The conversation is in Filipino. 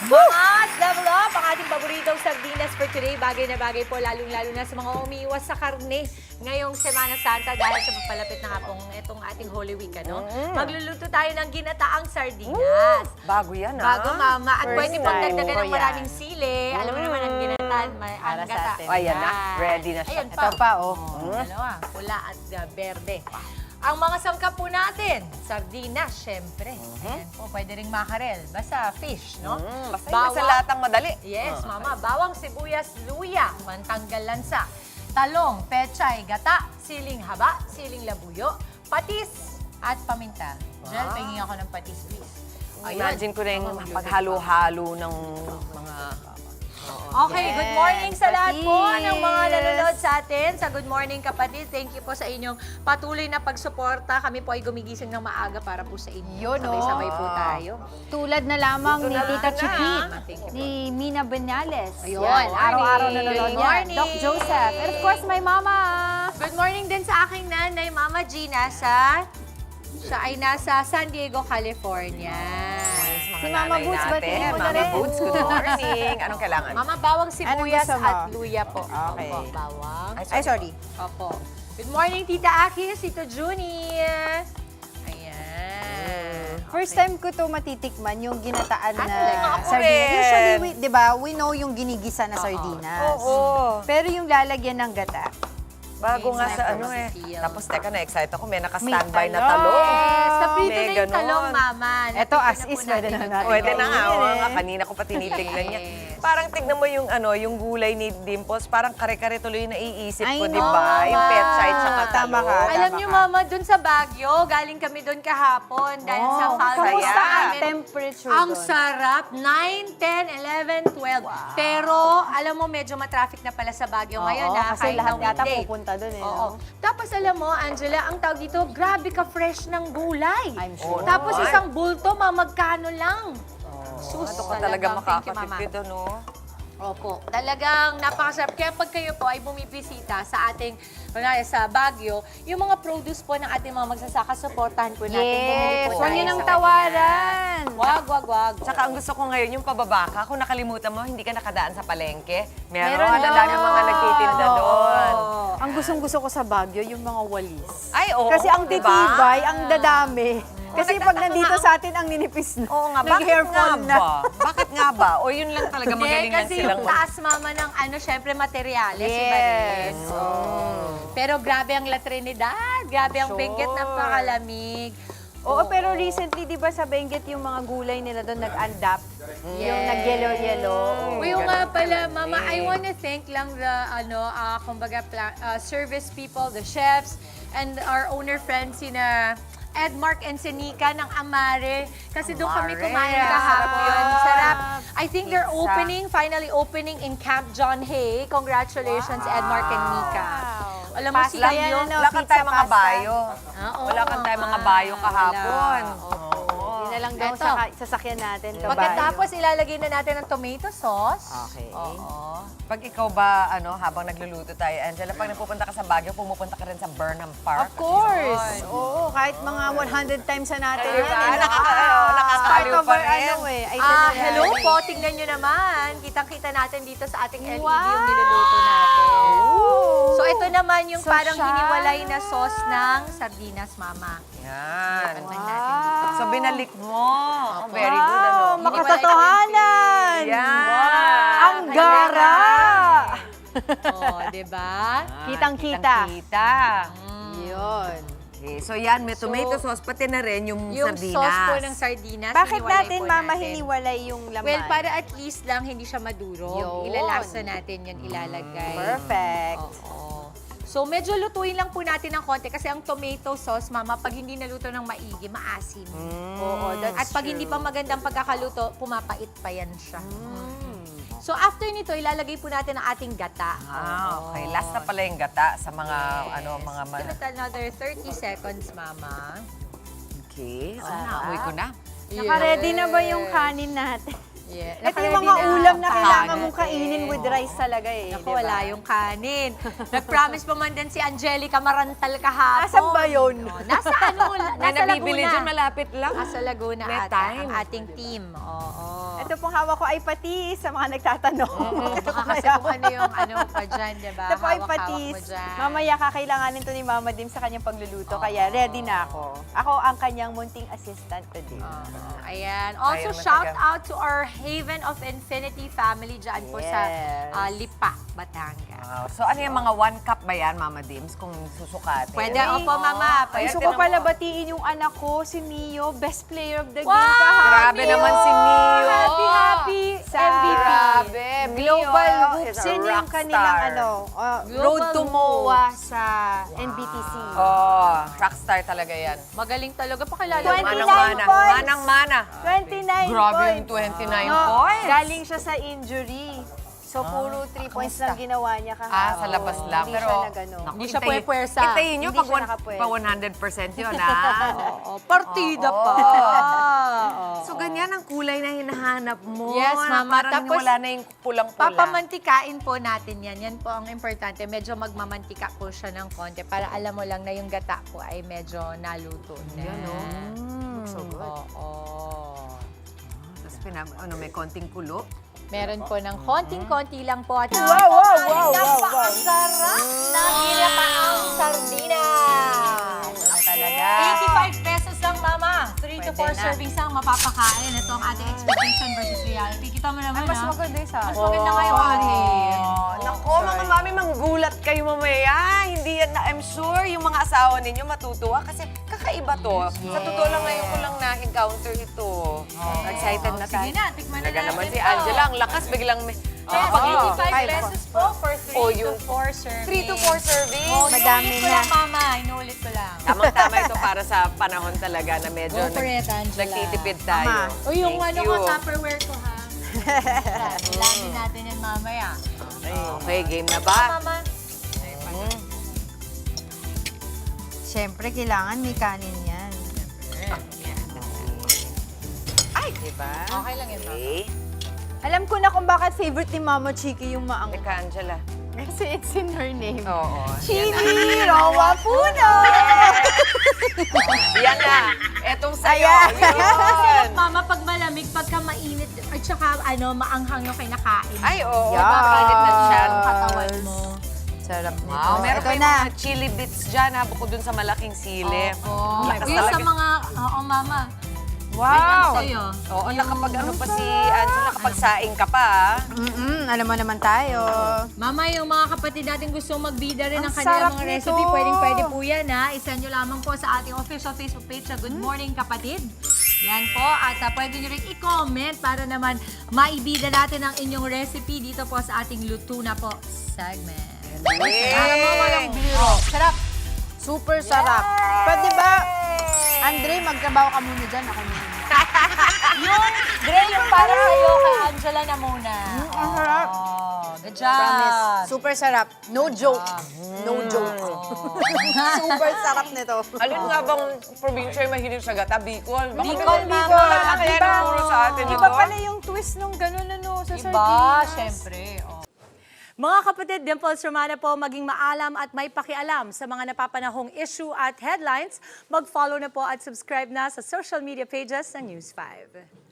Mas, level up ang ating paboritong sardinas for today. Bagay na bagay po, lalong-lalo na sa mga umiiwas sa karne ngayong Semana Santa dahil sa papalapit na nga pong itong ating Holy Week, ano? Magluluto tayo ng ginataang sardinas. Bago yan, Bago, mama. At First pwede pong time dagdagan ko ng maraming sili. Alam mo naman ang ginataan, ang Para sa gata. atin. Ayan na, ready na siya. Ayan Ito pa, oh. Dalawa, pula at berde. Ang mga sangkap po natin, sardinas, syempre. Ayan po, pwede ring makarel. Basta fish, no? Basta yung sa latang madali. Yes, mama. Bawang, sibuyas, luya, mantanggal lansa. Talong, pechay, gata, siling haba, siling labuyo, patis, at paminta. Jel, pahingin ako ng patis, please. Imagine ko na yung paghalo-halo ng mga... Okay, good morning sa lahat po Patis. ng mga nanonood sa atin. Sa Good Morning Kapatid, thank you po sa inyong patuloy na pagsuporta. Kami po ay gumigising ng maaga para po sa inyo. Yun, oh. Sabay-sabay po tayo. Tulad na lamang Ito ni na Tita lang. Chikit, Thank you po. ni Mina Benales. Ayun, Yan, araw-araw morning. nanonood Good yan. morning. Doc Joseph. And of course, my mama. Good morning din sa aking nanay, Mama Gina, siya ay nasa San Diego, California. Si Mama Boots, batiin mo na Mama rin. Boots, good morning. Anong kailangan? Mama, bawang sibuyas gusto mo? at luya po. Okay. Opo, bawang. Ay, sorry. Opo. Good morning, Tita Akis, Tito Junie. Ayan. First time ko to matitikman, yung ginataan na Ako sardinas. rin. Usually, di ba, we know yung ginigisa na sardinas. Oo. Pero yung lalagyan ng gata. Bago nga Next sa time ano for eh. Cecile. Tapos teka, na-excite ako. May naka-standby May na talong. talong. Yes, naprito May na yung ganon. talong, Mama. Eto, Napito as na is, po pwede natin na ang natin. Pwede na nga. Pwede. Oo nga, kanina ko pa tinitignan niya. Yes. Parang tignan mo yung ano, yung gulay ni Dimples. Parang kare-kare tuloy yung naiisip Ay, ko, no, di ba? Yung Mama. pechay tsaka Tama talong. ka. Alam niyo, Mama, dun sa Baguio, galing kami dun kahapon dahil sa Falls. Kamusta ang namin. temperature Ang doon? sarap, 9, 10, 11, 12. Pero, alam mo, medyo matraffic na pala sa Baguio ngayon. Oo, kasi kahit lahat na yata weekday. pupunta dun eh. Oo. no? Tapos alam mo, Angela, ang tawag dito, grabe ka fresh ng gulay. I'm sure. Tapos naman. isang bulto, magkano lang. Sus, Ito ka talaga Thank you, Mama. makakatipid, ano? Opo, talagang napakasarap. Kaya pag kayo po ay bumibisita sa ating, kunwari sa Baguio, yung mga produce po ng ating mga magsasaka, supportahan po natin. Bumili Yes, po huwag tayo niyo nang sa kanila. tawaran. Wag. Tsaka ang gusto ko ngayon, yung pababaka, kung nakalimutan mo, hindi ka nakadaan sa palengke. Meron Meron, ang dami doon. mga nagtitinda Oo. doon. Ang gustong-gusto ko sa Baguio, yung mga walis. Ay, oo. Kasi ang diba? titibay, ang dadami. Kasi pag nagtataka nandito nga sa atin, ang ninipis na. Oo nga, bakit Nag-hair nga fall na. ba? Bakit nga ba? O yun lang talaga Hindi, magalingan kasi silang yung taas, Mama, ng ano, syempre, materyales. Yes. Iba rin. Pero grabe ang La Trinidad. Grabe ang Sure. Benguet, napakalamig. Oo, pero recently, di ba sa Benguet, yung mga gulay nila doon nag-adapt? Yung Yes. nag-yellow-yellow. Uy, yung nga pala, Mama, I wanna thank lang the, kumbaga, service people, the chefs, and our owner friends, sina Ed, Mark, and Senika ng Amare. Kasi doon kami Amare. kumain kahapon. Sarap. I think they're Pizza. finally opening in Camp John Hay. Congratulations, Ed, Mark, and Nika. Alam mo, Pasta sila yan, yung... ano? Wala kang tayo Pizza, mga pasta. bayo. Oo, Wala kang tayo mga bayo kahapon. wala. Opo. Yun na lang daw Eto. sasakyan natin. Pagkatapos, ilalagay na natin ang tomato sauce. Okay. Oo. Pag ikaw ba, habang nagluluto tayo, Angela, pag napupunta ka sa Baguio, pumupunta ka rin sa Burnham Park. Of course! Oo, kahit mga 100 times na natin Diba? yan. Nakakaliw Part of pa our rin. itinerary. Hello po, tingnan nyo naman. Kitang-kita natin dito sa ating LED Wow! yung niluluto natin. So ito naman yung So parang shy. hiniwalay na sauce ng sardinas, Mama. Yan. Tikman natin dito. So, binalik mo. Oh, very good, ano? Wow, makatotohanan! Yan. Ang gara! Oh, di ba? Kitang-kita. Kita. Yun. Okay, so yan, may tomato sauce, pati na rin yung, Yung sardinas. sauce po ng sardinas, Bakit hiniwalay natin, po Mama, natin. hiniwalay yung laman? Well, para at least lang hindi siya madurog. Yun. Ilalasa natin yun, ilalagay. Perfect. Oo. So, medyo lutuin lang po natin ng konti kasi ang tomato sauce, Mama, pag hindi naluto ng maigi, maasim. Oo, At that's pag hindi pa magandang pagkakaluto, pumapait pa yan siya. So, after nito, ilalagay po natin ang ating gata. Okay. Last na pala yung gata sa mga, Give it another 30 seconds, Mama. Okay. Naamoy ko na. Naka-ready na ba yung kanin natin? Yeah. Ito yung Naka-ready mga na ulam ang na kailangan kanin. mong kainin with rice talaga eh. Naku, diba? wala yung kanin. Nag-promise pa man din si Angelica Marantal kahapon. Asan ba yun? Oh, nasa ano, May nasa nabibili Laguna. dyan, malapit lang. Nasa Laguna May ata time. ang ating team. Oo. Ito pong hawak ko ay patis sa mga nagtatanong. Baka kasi kung ano yung ano pa dyan, di ba? Ito po ay Hawak-hawak patis. mo dyan. Mamaya kakailanganin to ni Mama Dim sa kanyang pagluluto, kaya ready na ako. Ako ang kanyang munting assistant today. Ayan. Also, Ayaw shout matagal. out to our Haven of Infinity family dyan po sa Yes. Lipa, Batangas. Wow. So ano yung mga 1 cup ba yan, Mama Dims, kung susukatin? Pwede, opo, Mama. Ayan, Gusto ko tinan pala mo. batiin yung anak ko, si Mio, best player of the game Wow! kahapon. Grabe naman si Mio. Happy Sa MVP. Grabe, Global Mio Hoops, is a yun yung rock kanilang star. road to Global MOA sa NBTC. Oh, rockstar talaga yan. Magaling talaga. Pakilala 29 mo. Manang-mana. points. Manang-mana. 29 Grabe points. yung 29 No, points. Galing siya sa injury. So, puro 3 points lang ginawa niya kahapon. Sa labas lang. Hindi Pero, siya nagano. naku, Hindi siya hintayin- puwersa. Hintayin nyo Hindi pag siya nakapuwersa. pa 100% yun, ha? Oo, partida pa. Oo. So, ganyan ang kulay na hinahanap mo. Yes, na Mama. Parang Tapos, wala na yung pulang-pula. Papamantikain po natin yan. Yan po ang importante. Medyo magmamantika po siya ng konti para alam mo lang na yung gata po ay medyo naluto na. Yan, oh. Looks so good. Oo. Tapos may konting kulo. Meron po ng konting-konti lang po. At wow. napakasarap na ginataang sardinas. Ano talaga? 85 pesos lang, Mama. 3 to 4 Pwede na. servings ang mapapakain. Ito ang ating expectation versus reality. Kita mo naman, Mas ha? maganda yung sa Mas maganda kayo, ate. Nako, mga mami, manggulat kayo mamaya. Hindi yan na, I'm sure yung mga asawa ninyo matutuwa kasi kakaiba to. Sa totoo lang ngayon ko lang na-encounter ito. Excited na tayo. Sige na, tikman na Talaga natin naman si to. Angela, ang lakas biglang may... Yes, Oo. 85 pesos po for 3 Oh, to yung 4 servings. 3 to 4 servings. Oh, Madami inuulit ko na. lang, Mama. Inuulit ko lang. Tamang-tama ito para sa panahon talaga na medyo Go for it, Angela. nagtitipid tayo. Mama. O yung Thank ano you. ko, Tupperware ko, ha? Lagi natin yan mamaya. Okay, game na ba? Mama. Siyempre, kailangan may kanin yan. Ay, diba? Okay lang yan, Mama. Okay. Alam ko na kung bakit favorite ni Mama Chiki yung maang. Teka, Angela. Kasi it's in her name. Oo. Chili Rawapuno! Yan na. Etong sa'yo. Ayan. Yun. Mama, pag malamig, pagka mainit, at saka maanghang yung kinakain. Ay, oo. Yan. Mapapainit na siyan. Ang katawan mo. Sarap nito. Wow, meron Ito pa yung na. mga chili bits dyan ha, bukod dun sa malaking sili. Oo. Lakas Yung sa talaga. mga, oo, Mama. Wow! Sa'yo. Oo, nakapag ano pa si Angela, nakapag saing ka pa ha. Alam mo naman tayo. Mama, yung mga kapatid natin gustong magbida rin ng Ang kanilang sarap mga nito. recipe, pwede po yan, ha? Isend nyo lamang po sa ating official Facebook page na Good Morning Kapatid. Yan po. At pwede nyo rin i-comment para naman maibida natin ang inyong recipe dito po sa ating Luto Na Po segment. Alam mo, walang biro. Sarap. Super sarap. Pwede ba, Andre, magtrabaho ka muna dyan. Ako muna. Yung Dre, yung para sa'yo kay Angela na muna. Ang sarap. Oh, good job. Promise. Super sarap. No joke. No joke. Super sarap nito. Alin nga bang probinsya yung mahilig sa gata? Bicol. Baka Bicol, may Mama. Bicol. Kaya Iba. nagturo sa atin ito. Iba pala yung twist nung gano'n sa Iba, sardinas. syempre. Oh. Mga kapatid, Dimples Romana po, maging maalam at may pakialam sa mga napapanahong issue at headlines. Mag-follow na po at subscribe na sa social media pages ng News 5.